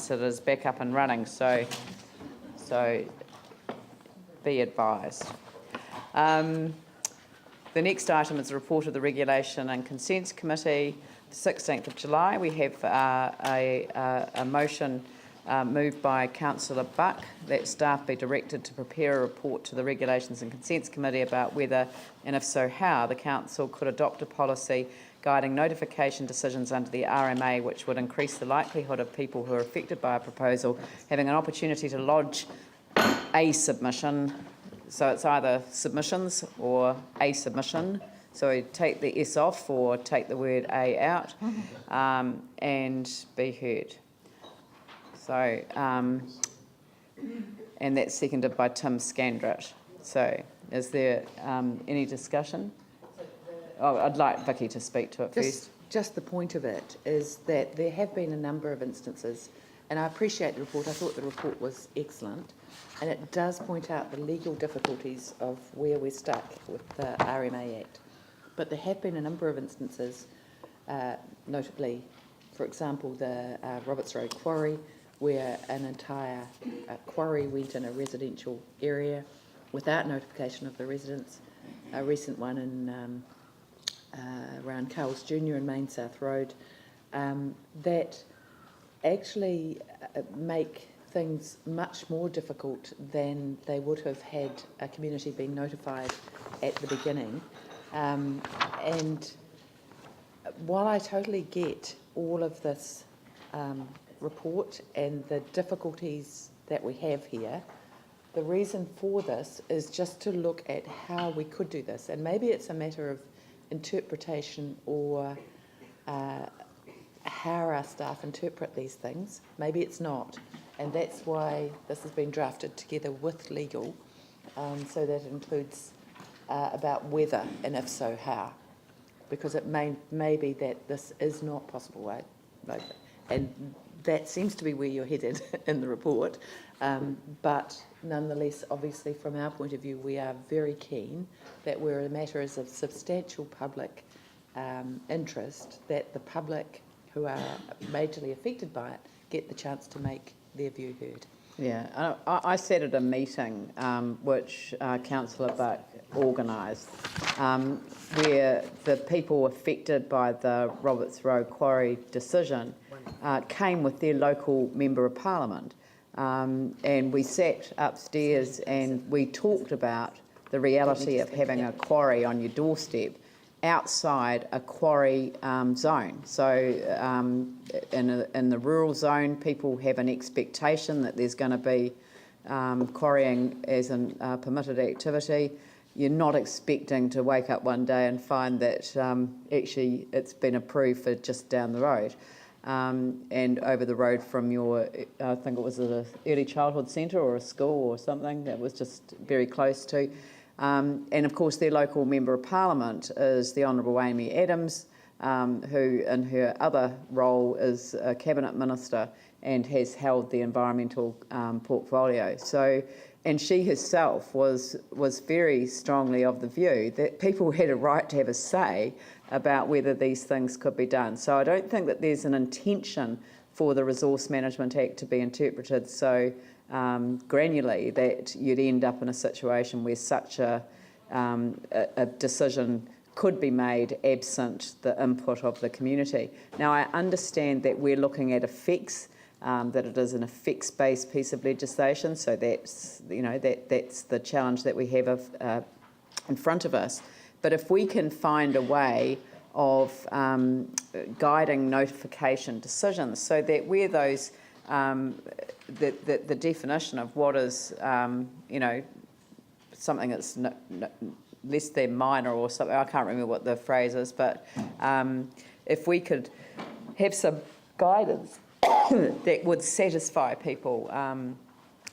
once it is back up and running. So be advised. The next item is a report of the Regulation and Consents Committee. The 16th of July, we have a motion moved by Councillor Buck that staff be directed to prepare a report to the Regulations and Consents Committee about whether, and if so how, the Council could adopt a policy guiding notification decisions under the RMA which would increase the likelihood of people who are affected by a proposal having an opportunity to lodge a submission. So it's either submissions or a submission. So take the S off or take the word A out, and be heard. So, and that's seconded by Tim Scandrett. So is there any discussion? Oh, I'd like Vicky to speak to it first. Just the point of it is that there have been a number of instances, and I appreciate the report. I thought the report was excellent, and it does point out the legal difficulties of where we're stuck with the RMA Act. But there have been a number of instances, notably, for example, the Roberts Road quarry, where an entire quarry went in a residential area without notification of the residents. A recent one in around Carl's Junior and Main South Road, that actually make things much more difficult than they would have had a community being notified at the beginning. And while I totally get all of this report and the difficulties that we have here, the reason for this is just to look at how we could do this. And maybe it's a matter of interpretation or how our staff interpret these things. Maybe it's not. And that's why this has been drafted together with legal, so that it includes about whether and if so how, because it may be that this is not possible, right? And that seems to be where you're headed in the report, but nonetheless, obviously from our point of view, we are very keen that where a matter is of substantial public interest, that the public who are majorly affected by it get the chance to make their view heard. Yeah, I sat at a meeting which Councillor Buck organised, where the people affected by the Roberts Road quarry decision came with their local Member of Parliament, and we sat upstairs and we talked about the reality of having a quarry on your doorstep outside a quarry zone. So in the rural zone, people have an expectation that there's going to be quarrying as a permitted activity. You're not expecting to wake up one day and find that actually it's been approved for just down the road. And over the road from your, I think it was an early childhood centre or a school or something that was just very close to. And of course their local Member of Parliament is the Honourable Amy Adams, who in her other role is a Cabinet Minister and has held the environmental portfolio. So, and she herself was very strongly of the view that people had a right to have a say about whether these things could be done. So I don't think that there's an intention for the Resource Management Act to be interpreted so granularly that you'd end up in a situation where such a decision could be made absent the input of the community. Now I understand that we're looking at effects, that it is an effects-based piece of legislation, so that's, you know, that's the challenge that we have in front of us. But if we can find a way of guiding notification decisions so that where those the definition of what is you know, something that's less than minor or something, I can't remember what the phrase is, but if we could have some guidance that would satisfy people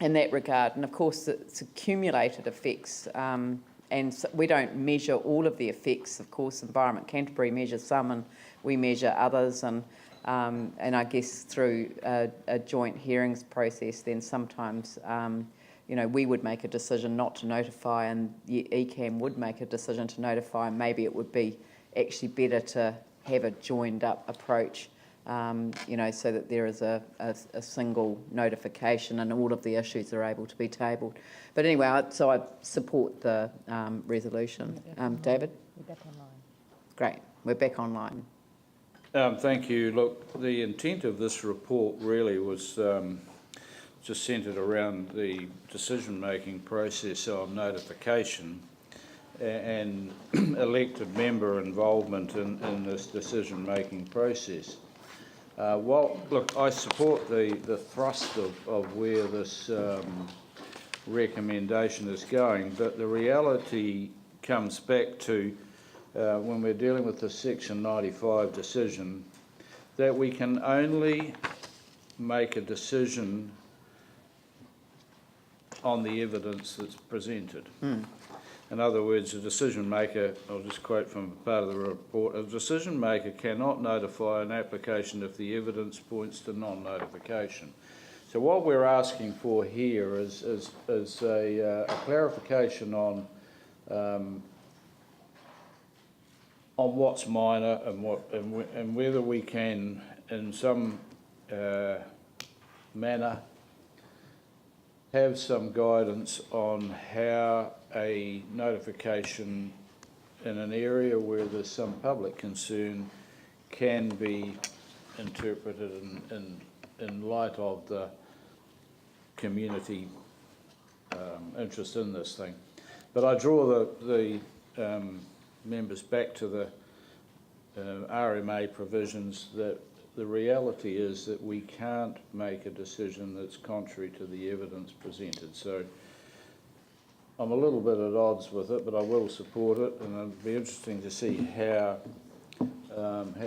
in that regard. And of course it's accumulated effects, and so we don't measure all of the effects. Of course Environment Canterbury measures some and we measure others, and I guess through a joint hearings process then sometimes you know, we would make a decision not to notify and the ECAM would make a decision to notify, and maybe it would be actually better to have a joined up approach so that there is a single notification and all of the issues are able to be tabled. But anyway, I support the resolution. David? We're back online. Great, we're back online. Thank you. Look, the intent of this report really was just centred around the decision-making process of notification and elected member involvement in this decision-making process. Look, I support the thrust of where this recommendation is going, but the reality comes back to when we're dealing with the Section 95 decision, that we can only make a decision on the evidence that's presented. In other words, a decision maker, I'll just quote from part of the report, a decision maker cannot notify an application if the evidence points to non-notification. So what we're asking for here is a clarification on what's minor and whether we can, in some manner, have some guidance on how a notification in an area where there's some public concern can be interpreted in light of the community interest in this thing. But I draw the members back to the RMA provisions that the reality is that we can't make a decision that's contrary to the evidence presented. So I'm a little bit at odds with it, but I will support it, and it'll be interesting to see how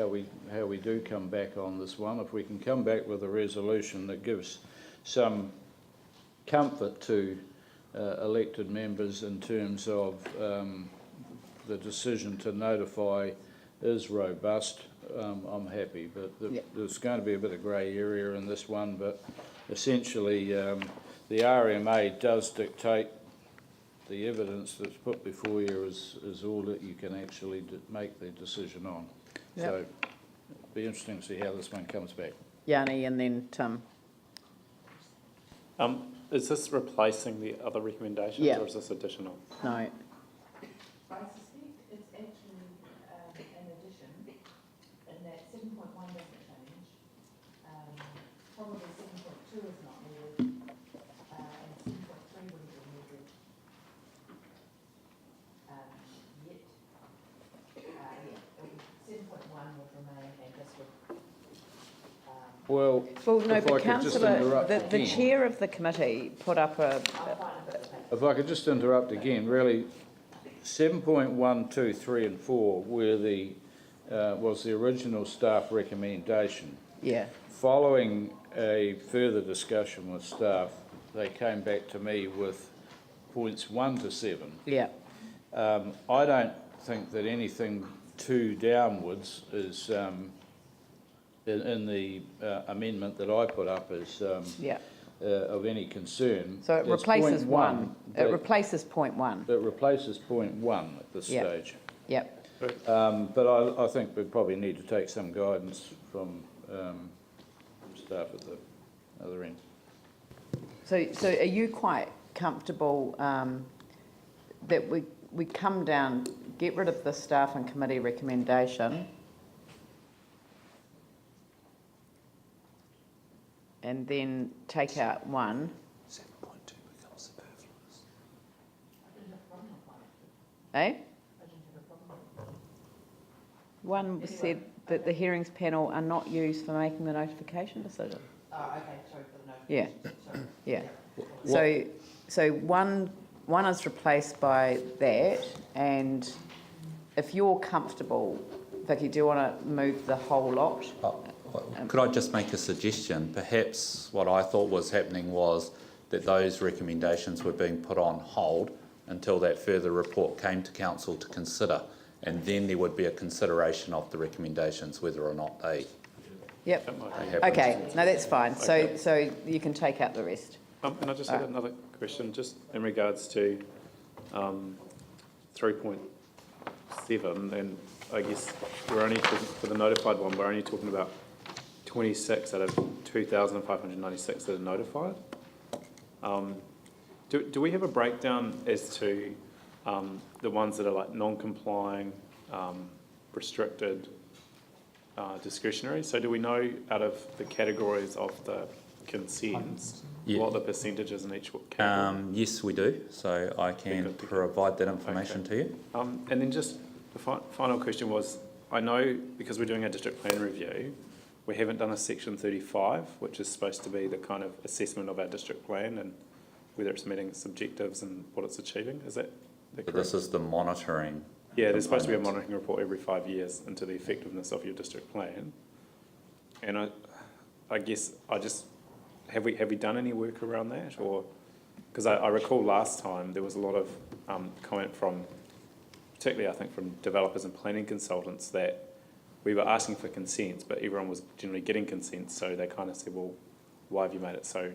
we do come back on this one. If we can come back with a resolution that gives some comfort to elected members in terms of the decision to notify is robust, I'm happy. But there's going to be a bit of grey area in this one, but essentially the RMA does dictate the evidence that's put before you is all that you can actually make the decision on. Yep. So it'll be interesting to see how this one comes back. Yanni and then Tim. Is this replacing the other recommendations, Yeah. or is this additional? No. I suspect it's actually an addition, and that 7.1 doesn't change. Probably 7.2 is not needed, and 7.3 wouldn't be needed yet. 7.1 would remain, and this would. Well, No, if but I could just councillor, interrupt the again. chair of the committee put up a. If I could just interrupt again, really, 7.1, 2, 3 and 4 were was the original staff recommendation. Yeah. Following a further discussion with staff, they came back to me with points 1 to 7. Yeah. I don't think that anything 2 downwards is in the amendment that I put up as of any concern. So it It's replaces point one. It that- replaces point 1. It replaces point 1 at this Yeah. stage. Yep. But I think we probably need to take some guidance from staff at the other end. So are you quite comfortable that we come down, get rid of the staff and committee recommendation, and then take out 1? 7.2 becomes superfluous. Eh? 1 said that the hearings panel are not used for making the notification decision. Oh, okay, sorry for the notification. Yeah, yeah. So one is replaced by that, and if you're comfortable, Vicky, do you want to move the whole lot? Could I just make a suggestion? Perhaps what I thought was happening was that those recommendations were being put on hold until that further report came to council to consider, and then there would be a consideration of the recommendations, whether or not they Yep. happen. Okay, no, that's fine. Okay. So you can take out the rest. And I just had another question, just in regards to 3.7, and I guess we're only talking, for the notified one, we're only talking about 26 out of 2,596 that are notified. Do we have a breakdown as to the ones that are like non-complying, restricted, discretionary? So do we know out of the categories of the consents what the percentage is in each category? Yes, we do. So I can provide that information to you. And then just the final question was, I know because we're doing a district plan review, we haven't done a section 35, which is supposed to be the kind of assessment of our district plan and whether it's meeting its objectives and what it's achieving. Is that correct? This is the monitoring. Yeah, there's supposed to be a monitoring report every 5 years into the effectiveness of your district plan. And I guess have we done any work around that? Or because I recall last time there was a lot of comment from, particularly I think from developers and planning consultants, that we were asking for consents, but everyone was generally getting consents, so they kind of said, well, why have you made it so,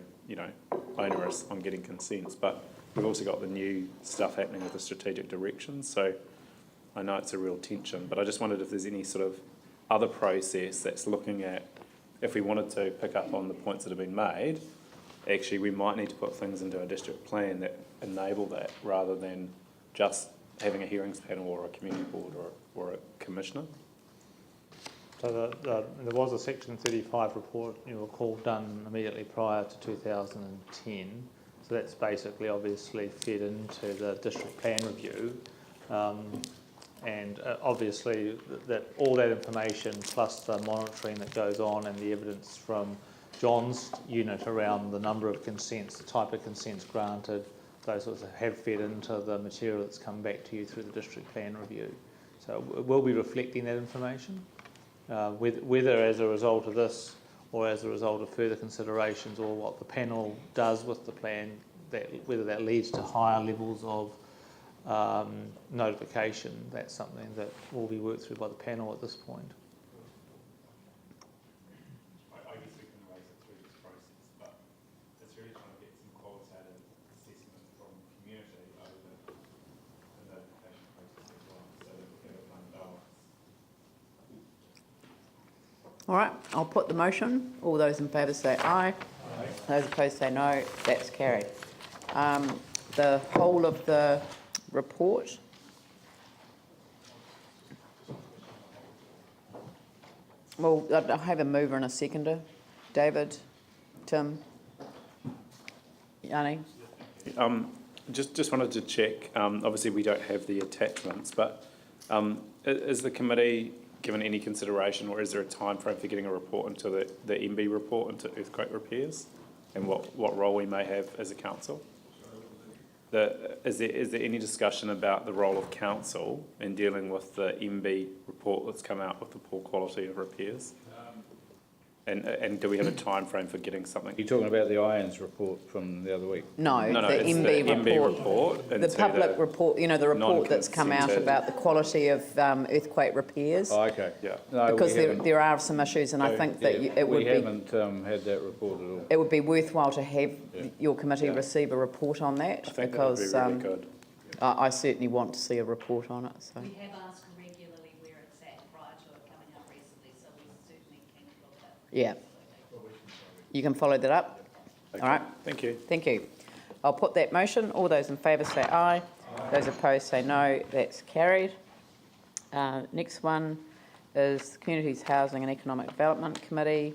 onerous on getting consents? But we've also got the new stuff happening with the strategic directions, so I know it's a real tension, but I just wondered if there's any sort of other process that's looking at, if we wanted to pick up on the points that have been made, actually we might need to put things into a district plan that enable that, rather than just having a hearings panel or a community board or a commissioner. So there was a Section 35 report, you recall, done immediately prior to 2010. So that's basically obviously fed into the district plan review. And obviously that all that information plus the monitoring that goes on and the evidence from John's unit around the number of consents, the type of consents granted, those sorts of have fed into the material that's come back to you through the district plan review. So we'll be reflecting that information. Whether as a result of this or as a result of further considerations or what the panel does with the plan, whether that leads to higher levels of notification, that's something that will be worked through by the panel at this point. I guess we can raise it through this process, but it's really trying to get some qualitative assessment from the community over the notification process as well, so that we have a kind of balance. All right, I'll put the motion. All those in favour say aye. Aye. Those opposed say no. That's carried. The whole of the report. Well, I have a mover and a seconder. David, Tim, Yanni. Just wanted to check, obviously we don't have the attachments, but is the committee given any consideration, or is there a time frame for getting a report into the MB report into earthquake repairs, and what role we may have as a council? Is there any discussion about the role of council in dealing with the MB report that's come out with the poor quality of repairs? And do we have a time frame for getting something? You're talking about the IANS report from the other week? No, No, the it's MB the MB report. report. The into public report, the report that's come out non-consented. about the quality of earthquake repairs. Oh, okay. Yeah. No, Because we haven't. there are some issues, and I think that it would We be haven't had that report at all. it would be worthwhile to have your committee Yeah. receive a report on that, I think that would because be really good. I certainly want to see a report on it. So We have asked regularly where it's at prior to it coming up recently, so we certainly can look at it. yeah, you can follow that up. Okay. All right, Thank you. thank you. I'll put that motion. All those in favour say aye. Those opposed say no. That's carried. Next one is the Communities Housing and Economic Development Committee.